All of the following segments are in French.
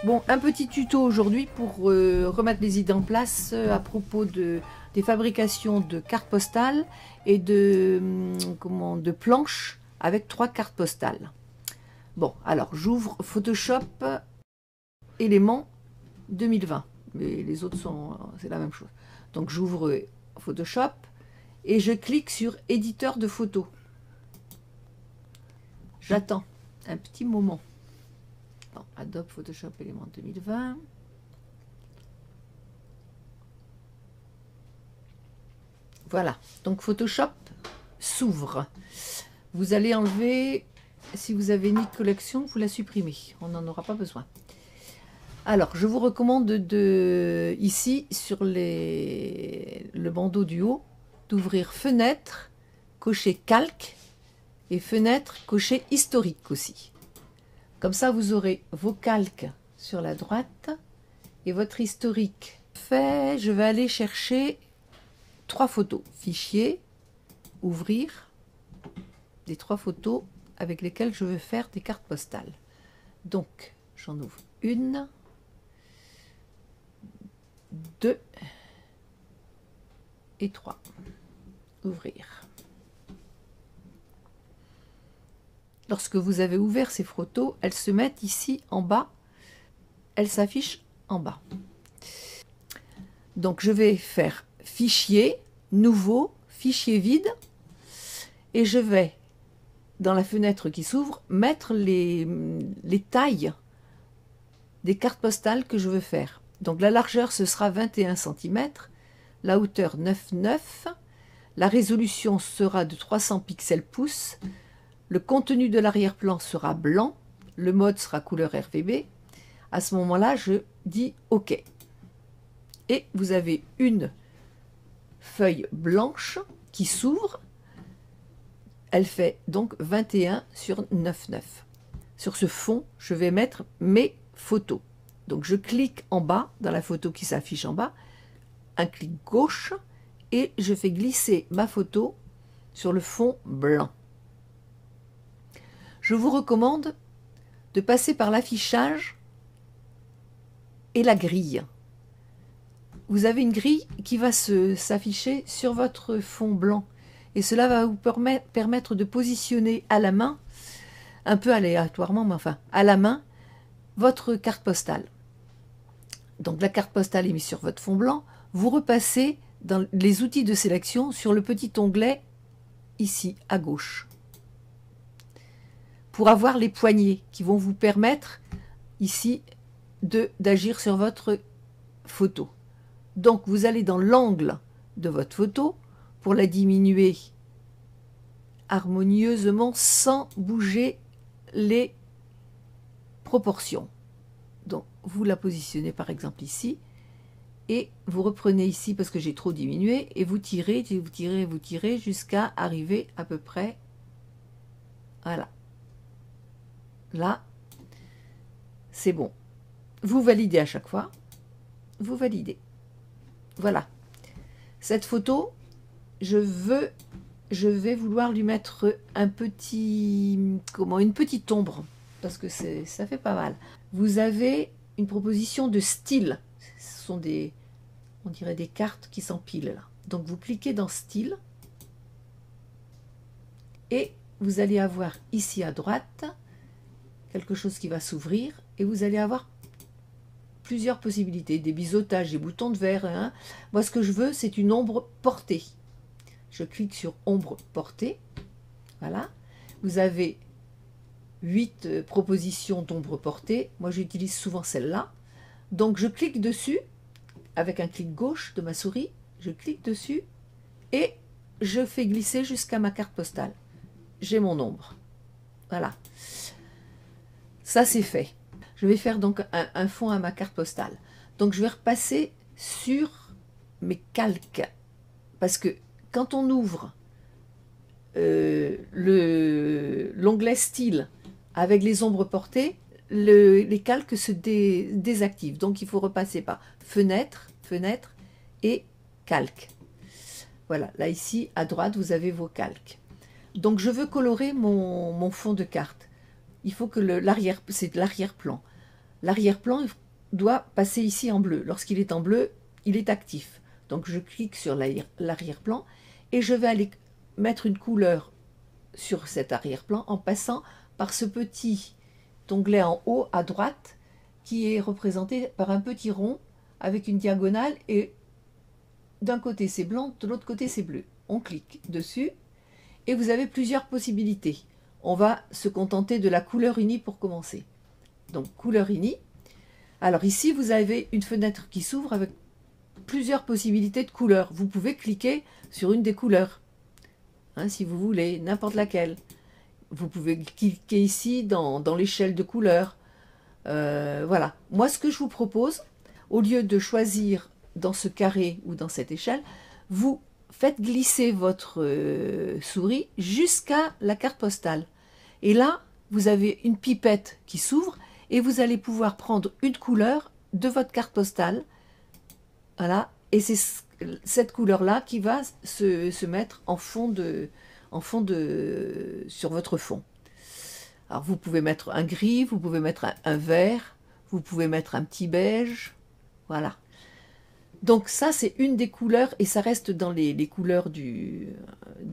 Bon, un petit tuto aujourd'hui pour remettre les idées en place à propos des fabrications de cartes postales et de planches avec 3 cartes postales. Bon, alors j'ouvre Photoshop Éléments 2020, mais les autres c'est la même chose. Donc j'ouvre Photoshop et je clique sur éditeur de photos. J'attends un petit moment. Bon, Adobe Photoshop Éléments 2020. Voilà, donc Photoshop s'ouvre. Vous allez enlever, si vous avez ni de collection, vous la supprimez. On n'en aura pas besoin. Alors, je vous recommande ici, sur le bandeau du haut, d'ouvrir Fenêtre, cocher Calque, et Fenêtre, cocher Historique aussi. Comme ça, vous aurez vos calques sur la droite et votre historique. Fait, je vais aller chercher 3 photos. Fichier, ouvrir, des 3 photos avec lesquelles je veux faire des cartes postales. Donc, j'en ouvre une, 2 et 3. Ouvrir. Lorsque vous avez ouvert ces photos, elles se mettent ici en bas. Elles s'affichent en bas. Donc je vais faire Fichier, Nouveau, Fichier vide. Et je vais, dans la fenêtre qui s'ouvre, mettre les tailles des cartes postales que je veux faire. Donc la largeur, ce sera 21 cm. La hauteur, 9,9. La résolution sera de 300 pixels pouces. Le contenu de l'arrière-plan sera blanc, le mode sera couleur RGB. À ce moment-là, je dis OK. Et vous avez une feuille blanche qui s'ouvre. Elle fait donc 21 sur 9,9. Sur ce fond, je vais mettre mes photos. Donc je clique en bas, dans la photo qui s'affiche en bas, un clic gauche, et je fais glisser ma photo sur le fond blanc. Je vous recommande de passer par l'affichage et la grille. Vous avez une grille qui va s'afficher sur votre fond blanc. Et cela va vous permettre de positionner à la main, un peu aléatoirement, mais enfin, à la main, votre carte postale. Donc la carte postale est mise sur votre fond blanc. Vous repassez dans les outils de sélection sur le petit onglet ici, à gauche, pour avoir les poignées qui vont vous permettre ici d'agir sur votre photo. Donc vous allez dans l'angle de votre photo pour la diminuer harmonieusement sans bouger les proportions. Donc vous la positionnez par exemple ici et vous reprenez ici parce que j'ai trop diminué et vous tirez, vous tirez, vous tirez jusqu'à arriver à peu près, voilà. Là, c'est bon. Vous validez à chaque fois. Vous validez. Voilà. Cette photo, je vais vouloir lui mettre un petit, une petite ombre, parce que ça fait pas mal. Vous avez une proposition de style. Ce sont on dirait des cartes qui s'empilent là. Donc vous cliquez dans style et vous allez avoir ici à droite quelque chose qui va s'ouvrir et vous allez avoir plusieurs possibilités, des biseautages, des boutons de verre. Hein. Moi, ce que je veux, c'est une ombre portée. Je clique sur ombre portée. Voilà. Vous avez 8 propositions d'ombre portée. Moi, j'utilise souvent celle-là. Donc, je clique dessus avec un clic gauche de ma souris. Je clique dessus et je fais glisser jusqu'à ma carte postale. J'ai mon ombre. Voilà. Ça, c'est fait. Je vais faire donc un fond à ma carte postale. Donc, je vais repasser sur mes calques. Parce que quand on ouvre l'onglet style avec les ombres portées, les calques se désactivent. Donc, il faut repasser par fenêtre, fenêtre et calque. Voilà. Là, ici, à droite, vous avez vos calques. Donc, je veux colorer mon fond de carte. Il faut que c'est l'arrière-plan. l'arrière-plan doit passer ici en bleu. Lorsqu'il est en bleu, il est actif. Donc je clique sur l'arrière-plan et je vais aller mettre une couleur sur cet arrière-plan en passant par ce petit onglet en haut à droite qui est représenté par un petit rond avec une diagonale et d'un côté c'est blanc, de l'autre côté c'est bleu. On clique dessus et vous avez plusieurs possibilités. On va se contenter de la couleur unie pour commencer. Donc couleur unie. Alors ici vous avez une fenêtre qui s'ouvre avec plusieurs possibilités de couleurs. Vous pouvez cliquer sur une des couleurs, hein, si vous voulez, n'importe laquelle. Vous pouvez cliquer ici dans l'échelle de couleurs. Voilà. Moi, ce que je vous propose, au lieu de choisir dans ce carré ou dans cette échelle, vous faites glisser votre souris jusqu'à la carte postale. Et là, vous avez une pipette qui s'ouvre et vous allez pouvoir prendre une couleur de votre carte postale. Voilà. Et c'est cette couleur-là qui va se mettre en fond sur votre fond. Alors vous pouvez mettre un gris, vous pouvez mettre un vert, vous pouvez mettre un petit beige, voilà. Donc ça c'est une des couleurs et ça reste dans les couleurs de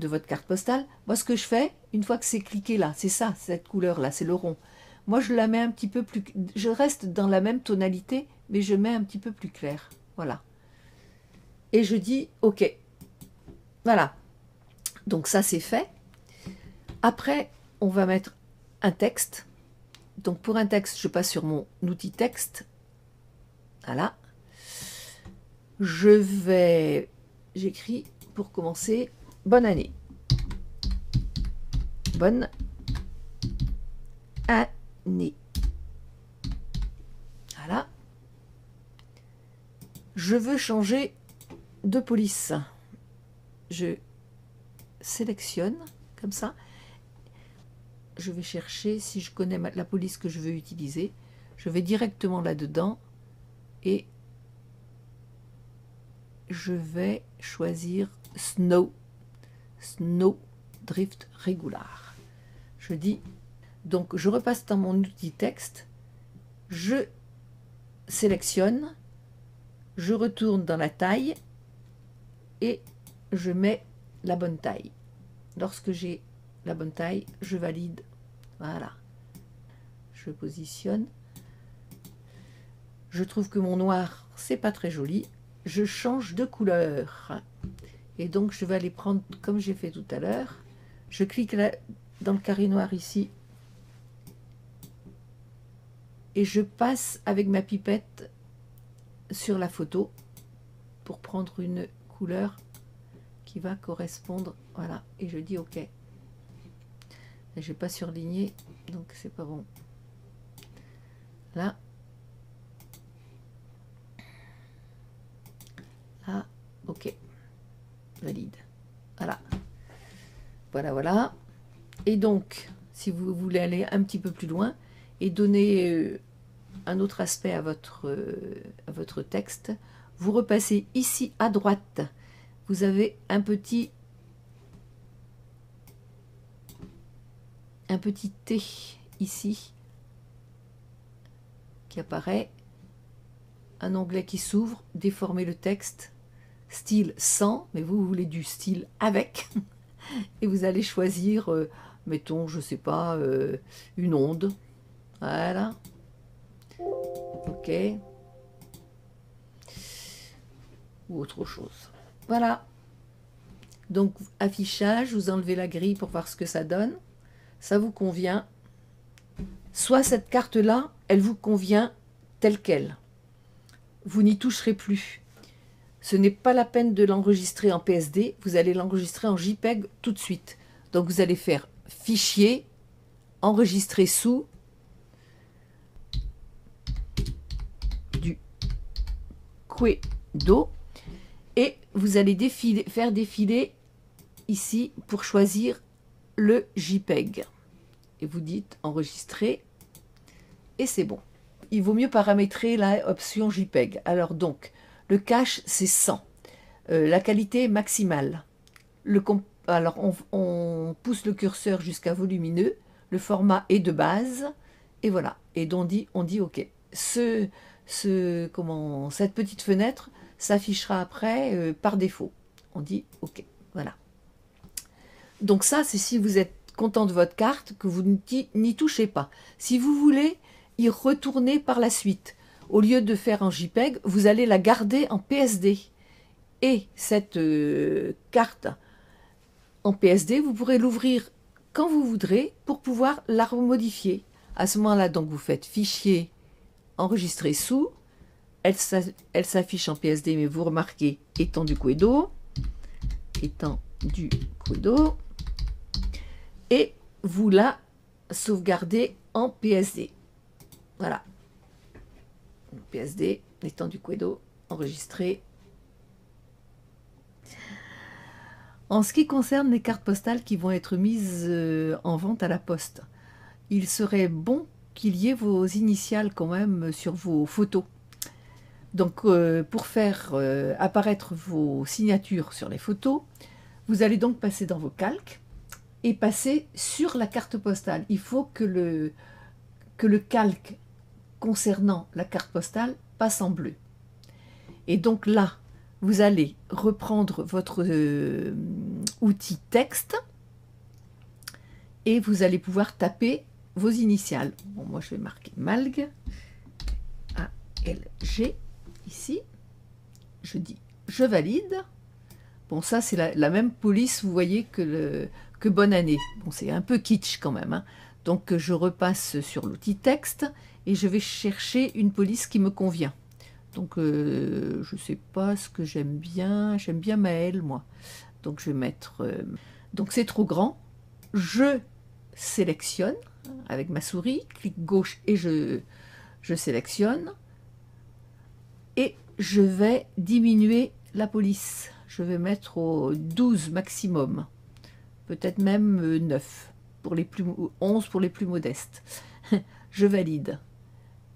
votre carte postale. Moi ce que je fais, une fois que c'est cliqué là, c'est ça, cette couleur-là, c'est le rond. Moi je la mets un petit peu plus, je reste dans la même tonalité, mais je mets un petit peu plus clair, voilà. Et je dis OK, voilà. Donc ça c'est fait. Après on va mettre un texte. Donc pour un texte, je passe sur mon outil texte. Voilà. J'écris pour commencer, bonne année. Bonne année. Voilà. Je veux changer de police. Je sélectionne comme ça. Je vais chercher, si je connais la police que je veux utiliser, je vais directement là-dedans et je vais choisir Snow Drift Regular. Je dis, donc je repasse dans mon outil texte, je sélectionne, je retourne dans la taille et je mets la bonne taille. Lorsque j'ai la bonne taille, je valide, voilà, je positionne, je trouve que mon noir c'est pas très joli, je change de couleur et donc je vais aller prendre comme j'ai fait tout à l'heure, je clique là dans le carré noir ici et je passe avec ma pipette sur la photo pour prendre une couleur qui va correspondre, voilà, et je dis OK. Je n'ai pas surligné, donc c'est pas bon. Là. Là, OK. Valide. Voilà. Voilà, voilà. Et donc, si vous voulez aller un petit peu plus loin et donner un autre aspect à votre texte, vous repassez ici à droite. Vous avez un petit T ici qui apparaît, un onglet qui s'ouvre, déformer le texte, style sans, mais vous voulez du style avec, et vous allez choisir, mettons, je sais pas, une onde, voilà, OK, ou autre chose, voilà. Donc affichage, vous enlevez la grille pour voir ce que ça donne. Ça vous convient, soit cette carte-là, elle vous convient telle qu'elle. Vous n'y toucherez plus. Ce n'est pas la peine de l'enregistrer en PSD, vous allez l'enregistrer en JPEG tout de suite. Donc vous allez faire Fichier, enregistrer sous, du Quedo, et vous allez faire défiler ici pour choisir le JPEG. Et vous dites enregistrer et c'est bon. Il vaut mieux paramétrer la option JPEG. Alors donc, le cache c'est 100. La qualité maximale. Alors on pousse le curseur jusqu'à volumineux. Le format est de base. Et voilà. Et on dit OK. cette petite fenêtre s'affichera après par défaut. On dit OK, voilà. Donc ça, c'est si vous êtes content de votre carte, que vous n'y touchez pas. Si vous voulez y retourner par la suite, au lieu de faire en JPEG, vous allez la garder en PSD. Et cette carte en PSD, vous pourrez l'ouvrir quand vous voudrez pour pouvoir la remodifier. À ce moment-là, donc, vous faites Fichier, Enregistrer sous. Elle s'affiche en PSD, mais vous remarquez étendue Quedo. Étendue Quedo. Et vous la sauvegardez en PSD. Voilà. PSD, étendue Quedo, enregistré. En ce qui concerne les cartes postales qui vont être mises en vente à la poste, il serait bon qu'il y ait vos initiales quand même sur vos photos. Donc pour faire apparaître vos signatures sur les photos, vous allez donc passer dans vos calques et passer sur la carte postale. Il faut que le calque concernant la carte postale passe en bleu. Et donc là, vous allez reprendre votre outil texte et vous allez pouvoir taper vos initiales. Bon, moi, je vais marquer Malg, A-L-G, ici. Je dis « Je valide ». Bon, ça, c'est la même police, vous voyez, que Bonne année. Bon, c'est un peu kitsch quand même, hein. Donc, je repasse sur l'outil texte et je vais chercher une police qui me convient. Donc, je ne sais pas ce que j'aime bien. J'aime bien Maël, moi. Donc, je vais mettre... donc, c'est trop grand. Je sélectionne avec ma souris, clic gauche et je sélectionne. Et je vais diminuer la police. Je vais mettre au 12 maximum. Peut-être même 9, pour les 11 pour les plus modestes. Je valide.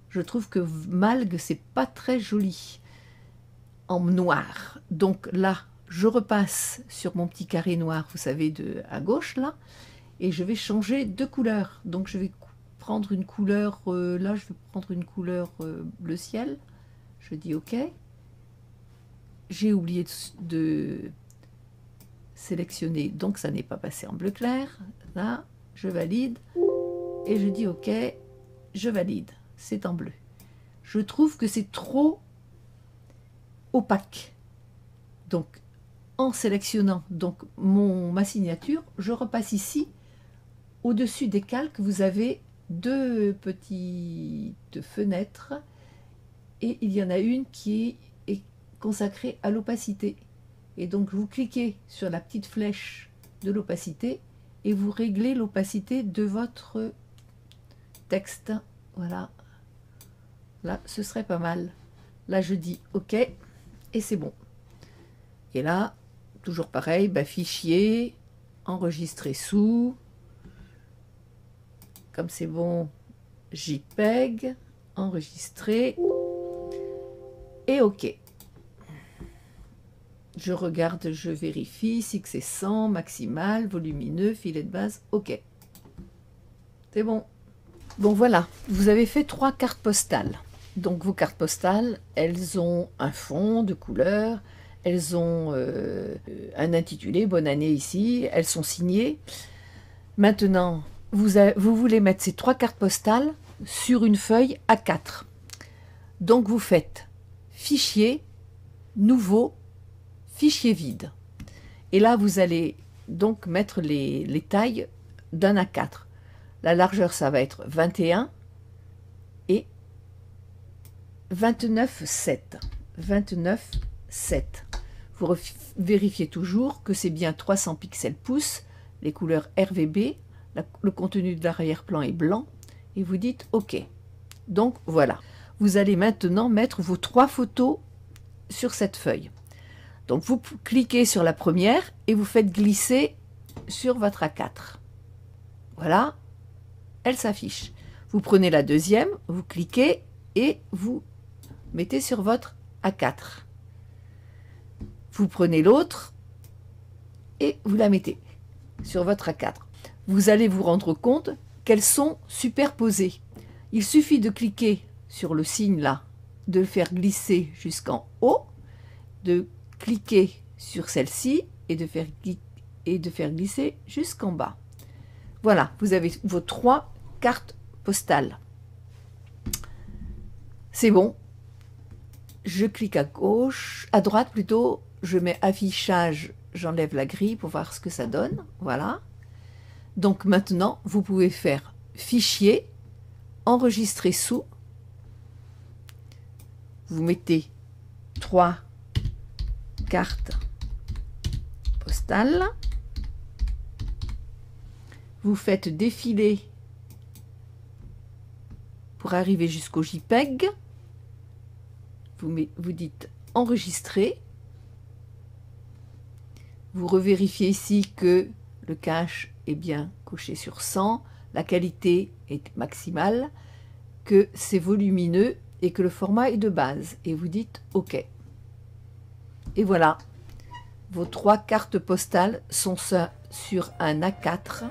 Je trouve que Malg, c'est pas très joli en noir. Donc là, je repasse sur mon petit carré noir, vous savez, à gauche, là, et je vais changer de couleur. Donc je vais prendre une couleur, là, je vais prendre une couleur bleu ciel. Je dis OK. J'ai oublié de sélectionner, donc ça n'est pas passé en bleu clair. Là, je valide, et je dis OK, je valide. C'est en bleu. Je trouve que c'est trop opaque. Donc, en sélectionnant donc ma signature, je repasse ici. Au-dessus des calques, vous avez deux petites fenêtres et il y en a une qui est consacrée à l'opacité. Et donc, vous cliquez sur la petite flèche de l'opacité et vous réglez l'opacité de votre texte. Voilà. Là, ce serait pas mal. Là, je dis OK et c'est bon. Et là, toujours pareil, bah, fichier, enregistrer sous. Comme c'est bon, JPEG, enregistrer et OK. Je regarde, je vérifie, si c'est 100, maximal, volumineux, filet de base, OK. C'est bon. Bon voilà, vous avez fait 3 cartes postales. Donc vos cartes postales, elles ont un fond de couleur, elles ont un intitulé, bonne année ici, elles sont signées. Maintenant, vous voulez mettre ces 3 cartes postales sur une feuille A4. Donc vous faites Fichier, Nouveau, Fichier vide. Et là, vous allez donc mettre les tailles d'un A4. La largeur, ça va être 21 et 29,7. 29,7. Vous vérifiez toujours que c'est bien 300 pixels pouces, les couleurs RGB, le contenu de l'arrière-plan est blanc, et vous dites OK. Donc voilà. Vous allez maintenant mettre vos 3 photos sur cette feuille. Donc vous cliquez sur la première et vous faites glisser sur votre A4. Voilà. Elle s'affiche. Vous prenez la deuxième, vous cliquez et vous mettez sur votre A4. Vous prenez l'autre et vous la mettez sur votre A4. Vous allez vous rendre compte qu'elles sont superposées. Il suffit de cliquer sur le signe là, de le faire glisser jusqu'en haut, de cliquer sur celle-ci et de faire glisser jusqu'en bas. Voilà, vous avez vos 3 cartes postales. C'est bon. Je clique à gauche, à droite plutôt, je mets affichage, j'enlève la grille pour voir ce que ça donne. Voilà. Donc maintenant, vous pouvez faire fichier, enregistrer sous. Vous mettez 3 cartes postales. Vous faites défiler pour arriver jusqu'au JPEG. Vous dites enregistrer. Vous revérifiez ici que le cache est bien coché sur 100, la qualité est maximale, que c'est volumineux et que le format est de base. Et vous dites OK. Et voilà, vos 3 cartes postales sont sur un A4,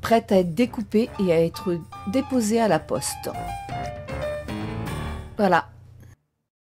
prêtes à être découpées et à être déposées à la poste. Voilà.